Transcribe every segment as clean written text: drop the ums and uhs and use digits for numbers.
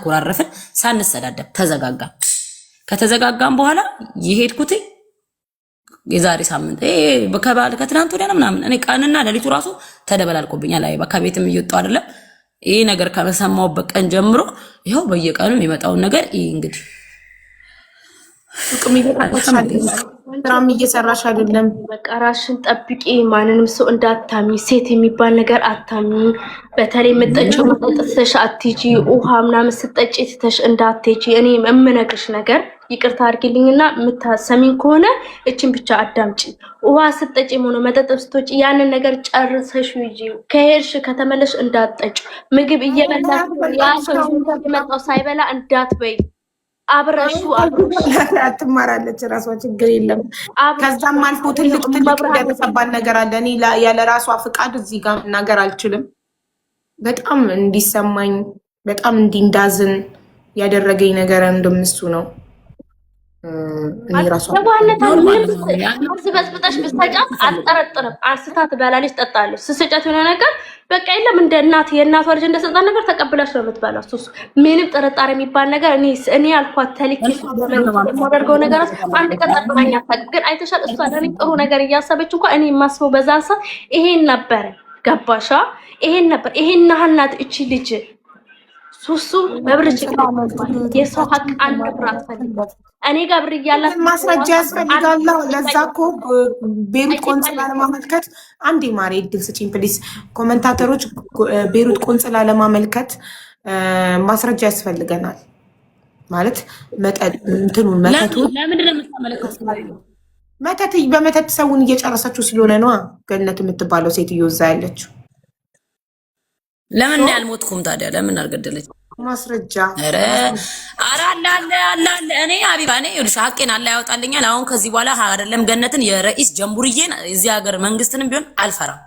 ተኮራረፍን ሳንሰዳደብ ተዘጋጋ ከተዘጋጋም በኋላ ይሄድኩት የዛሬ ሳምንት በከባል ከትናንት ወዲያ ምናምን እኔ ቀንና ለሊቱ ራሱ ተደበላልቆብኛል አይ በቃ ቤትም እየወጣው አይደለም ይሄ ነገር ከመሰማውበት ቀን ጀምሮ ይሄው በየቀኑ የሚመጣው ነገር ይሄ እንግዲህ ስራም እየሰራሽ አይደለም በቃ ራስሽን ጠብቂ ማንንም ሰው እንዳታሚ ሴት የሚባል ነገር አታሚ በተለይ መጠጨው መጠጥተሽ አትጂ ውሃ ምናምን ስትጠጪ ትተሽ እንዳትጂ እኔ የምነግርሽ ነገር ይቅርታ አድርጊልኝና ምታሰሚኝ ከሆነ እቺን ብቻ አዳምጪ ውሃ ስትጠጪ ሆኖ መጠጥ ስትወጪ ያንን ነገር ጨርሰሽ ይጂ ከሄድሽ ከተመለሽ እንዳትጠጪ ምግብ እየበላሽ ያ ሰው የመጣው ሳይበላ እንዳትበይ አብረሹ አትማራለች ራሷ ችግር የለም ከዛም አልፎ ትልቅ ያተሰባል ነገር አለ እኔ ያለ ራሷ ፍቃድ እዚህ ጋር መናገር አልችልም በጣም እንዲሰማኝ በጣም እንዲንዳዝን ያደረገኝ ነገር እንደምሱ ነው እኔ ራሷ በስበስበታሽ በስተጫፍ አልጠረጥርም አንስታት ባላለች ጠጣለች ስስጫት የሆነ ነገር በቃ የለም እንደ እናት የእናቷ ልጅ እንደሰጣን ነገር ተቀብላሽ ነው የምትባላው እሱ ምንም ጥርጣሬ የሚባል ነገር እኔ አልኳት ተልኪ ማደርገው ነገር አንድ ቀን ጠጥታኛ ግን አይተሻል እሷ ለኔ ጥሩ ነገር እያሰበች እንኳን እኔ ማስበው በዛን ሰዓት ይሄን ነበር ገባሻ ይሄን ነበር ይሄን ናህናት እቺ ልጅ ሱሱ በብርጭ የሰው ሀቅ አንብራት ፈልግ እኔ ጋር ብር ይያላት ማስረጃ ያስፈልጋል ለዛ እኮ ቤሩት ቆንጽላ ለማመልከት አንዴ ማሬ እድል ስጪኝ ፕሊዝ ኮሜንታተሮች ቤሩት ቆንጽላ ለማመልከት ማስረጃ ያስፈልገናል ማለት እንትኑን መተቱ ለምንድን ነው የምታመለክተው መተት በመተት ሰውን እየጨረሰችው ስለሆነ ነው ገነት የምትባለው ሴትዮ እዛ ያለችው ለምን ያልሞትኩም ታዲያ ለምን አልገደለች ማስረጃ አረ አለ እኔ አቢባ እኔ ይልሽ ሀቄን አላ ያወጣልኛል አሁን ከዚህ በኋላ አይደለም ገነትን የረኢስ ጀምቡርዬን እዚህ ሀገር መንግስትንም ቢሆን አልፈራም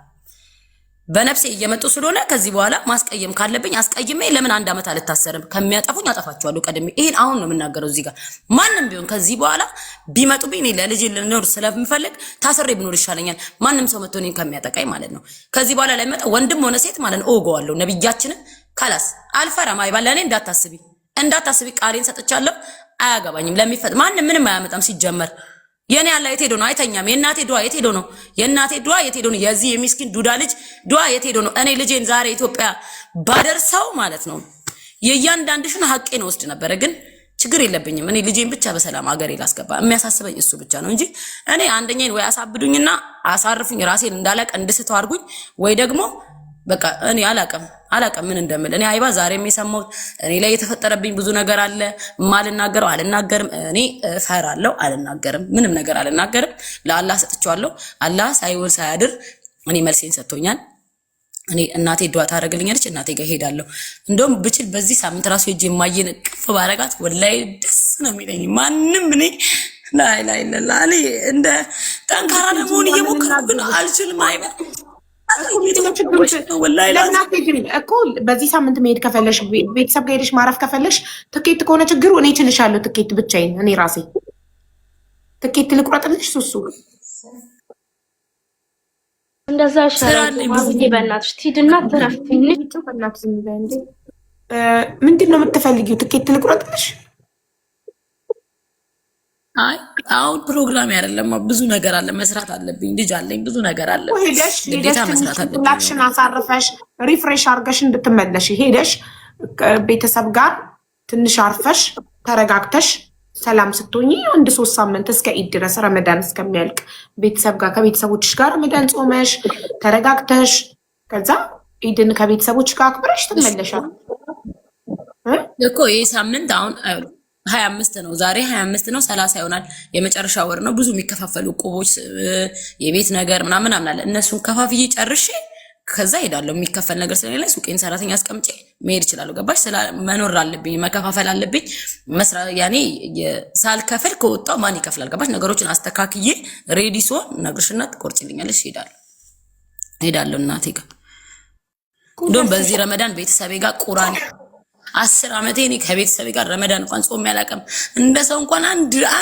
በነፍሴ እየመጡ ስለሆነ ከዚህ በኋላ ማስቀየም ካለብኝ አስቀይሜ ለምን አንድ አመት አልታሰርም ከሚያጠፉኝ አጠፋቸዋለሁ ቀደም ይሄን አሁን ነው የምናገረው እዚህ ጋር ማንንም ቢሆን ከዚህ በኋላ ቢመጡብኝ እኔ ለልጅ ልኖር ስለምፈልግ ታስሬ ብኖር ይሻለኛል ማንንም ሰው መጥቶ እኔን ከሚያጠቃኝ ማለት ነው ከዚህ በኋላ ላይ መጣ ወንድም ሆነ ሴት ማለት ነው እወገዋለሁ ነብያችንን ካላስ አልፈራም አይባል ለኔ እንዳታስቢ ቃሌን ሰጥቻለሁ አያገባኝም ለሚፈጥ ማንንም ምንም አያመጣም ሲጀመር የኔ ያለ የት ሄዶ ነው አይተኛም የናቴ ዱአ የት ሄዶ ነው የናቴ ዱአ የት ሄዶ ነው የዚህ የሚስኪን ዱዳ ልጅ ዱአ የት ሄዶ ነው እኔ ልጄን ዛሬ ኢትዮጵያ ባደርሰው ማለት ነው የእያንዳንድሽን ሀቄን ወስድ ነበር ግን ችግር የለብኝም እኔ ልጄን ብቻ በሰላም ሀገሬ ላስገባ የሚያሳስበኝ እሱ ብቻ ነው እንጂ እኔ አንደኛን ወይ አሳብዱኝና አሳርፉኝ ራሴን እንዳላቀ እንድስተው አድርጉኝ ወይ ደግሞ በቃ እኔ አላቀም ምን እንደምል እኔ አይባ ዛሬም የሰማሁት እኔ ላይ የተፈጠረብኝ ብዙ ነገር አለ ማልናገረው አልናገርም እኔ ፈራለሁ አልናገርም ምንም ነገር አልናገርም ለአላህ ሰጥቻለሁ አላህ ሳይውል ሳያድር እኔ መልሴን ሰጥቶኛል እኔ እናቴ ዱአ ታደርግልኛለች እናቴ ጋር ሄዳለሁ እንደውም ብችል በዚህ ሳምንት ራሱ ሄጄ ማየን ቅፍ ባረጋት ወላሂ ደስ ነው የሚለኝ ማንንም እኔ ላይ እኔ እንደ ጠንካራ ለመሆን እየሞከርኩ ግን አልችልም አይባ እኮ በዚህ ሳምንት መሄድ ከፈለሽ ቤተሰብ ጋር ሄደሽ ማረፍ ከፈለሽ ትኬት ከሆነ ችግሩ እኔ እችልሻለሁ ትኬት ብቻዬን እኔ ራሴ ትኬት ልቁረጥልሽ ሱሱ እንደዛ ይሻላል በእናትሽ ትሂድና ትረፍ ትንሽ በእናትሽ ዝም በይ እንዴ ምንድን ነው የምትፈልጊው ትኬት ልቁረጥልሽ አይ አሁን ፕሮግራም አይደለም ብዙ ነገር አለ መስራት አለብኝ ልጅ አለኝ ብዙ ነገር አለ ግዴታ መስራት አለብኝ ላክሽን አሳርፈሽ ሪፍሬሽ አድርገሽ እንድትመለሽ ሄደሽ ቤተሰብ ጋር ትንሽ አርፈሽ ተረጋግተሽ ሰላም ስትሆኚ 1-3 ሳምንት እስከ ኢድ ድረስ ረመዳን እስከሚያልቅ ቤተሰብ ጋር ከቤተሰቦችሽ ጋር ረመዳን ጾመሽ ተረጋግተሽ ከዛ ኢድን ከቤተሰቦች ጋር አክብረሽ ትመለሻለሽ እኮ ይሄ ሳምንት አሁን 25 ነው ዛሬ 25 ነው 30 ይሆናል የመጨረሻ ወር ነው ብዙ የሚከፋፈሉ ቁቦች የቤት ነገር ምናምን አለ እነሱን ከፋፍዬ ጨርሼ ከዛ ሄዳለሁ የሚከፈል ነገር ስለሌለ ሱቄን ሰራተኛ አስቀምጬ መሄድ ይችላል ገባሽ መኖር አለብኝ መከፋፈል አለብኝ መስራ ያኔ ሳልከፍል ከወጣው ማን ይከፍላል ገባሽ ነገሮችን አስተካክዬ ሬዲ ሶ ነግርሽና ትቆርጭልኛለሽ ሄዳለሁ እናቴ ጋር እንደውም በዚህ ረመዳን ቤተሰቤ ጋር ቁርአን 10 አመቴ እኔ ከቤተሰቤ ጋር ረመዳን እንኳን ጾም ያላቀም እንደ ሰው እንኳን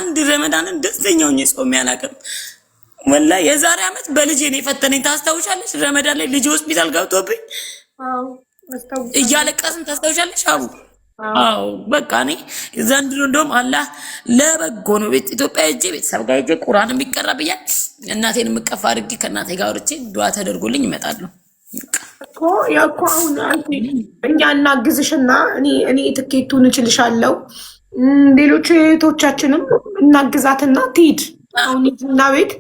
አንድ ረመዳንን ደስተኛ ሆኜ ጾም ያላቀም ወላሂ የዛሬ አመት በልጄ ነው የፈተነኝ ታስታውሻለሽ ረመዳን ላይ ልጅ ሆስፒታል ገብቶብኝ እያለቀስን ታስታውሻለሽ አቡ አዎ በቃ እኔ ዘንድሮ እንደውም አላህ ለበጎ ነው። ኢትዮጵያ ሄጄ ቤተሰብ ጋር ሄጄ ቁርአን የሚቀራ ብያል እናቴን የምቀፋ አድርጌ ከእናቴ ጋር ወርቼ ዱዓ ተደርጎልኝ ይመጣሉ እኮ አሁን እኛ እናግዝሽና እኔ ትኬቱን እችልሻለሁ። ሌሎች እህቶቻችንም እናግዛትና ትሂድ። አሁን ሂጂና ቤት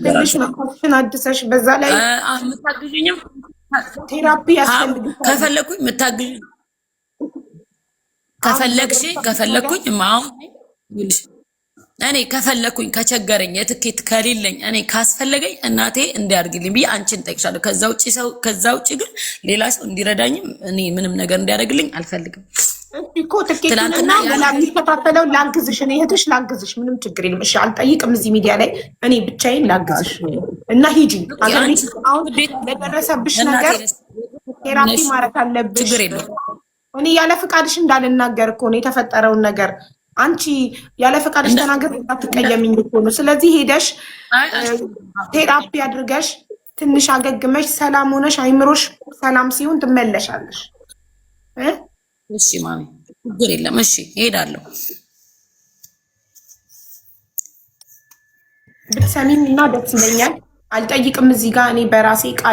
ትንሽ መኮችን አድሰሽ በዛ ላይ የምታግዥኝም ቴራፒ ያስፈልግሻል። ከፈለኩኝ የምታግዥ ከፈለኩኝ አሁን እኔ ከፈለኩኝ ከቸገረኝ የትኬት ከሌለኝ እኔ ካስፈለገኝ እናቴ እንዲያርግልኝ ብዬ አንቺን ጠይቅሻለሁ። ከዛ ውጭ ግን ሌላ ሰው እንዲረዳኝም እኔ ምንም ነገር እንዲያደርግልኝ አልፈልግም እኮ። ትኬቱንና የሚከታተለው ላግዝሽ፣ እኔ እህትሽ ላግዝሽ፣ ምንም ችግር የለም። እሺ አልጠይቅም እዚህ ሚዲያ ላይ እኔ ብቻዬን ላግዝሽ እና ሂጂ። አሁን ለደረሰብሽ ነገር ቴራፒ ማድረግ አለብሽ። ችግር የለም። እኔ ያለ ፍቃድሽ እንዳልናገር እኮ ነው የተፈጠረውን ነገር። አንቺ ያለ ፈቃድሽ ተናገር አትቀየሚኝ እኮ ነው። ስለዚህ ሄደሽ ቴራፒ አድርገሽ ትንሽ አገግመሽ ሰላም ሆነሽ አይምሮሽ ሰላም ሲሆን ትመለሻለሽ። እሺ ማሚ ችግር የለም። እሺ እሄዳለሁ። ብትሰሚኝ እና ደስ ይለኛል። አልጠይቅም እዚህ ጋር እኔ በራሴ ቃል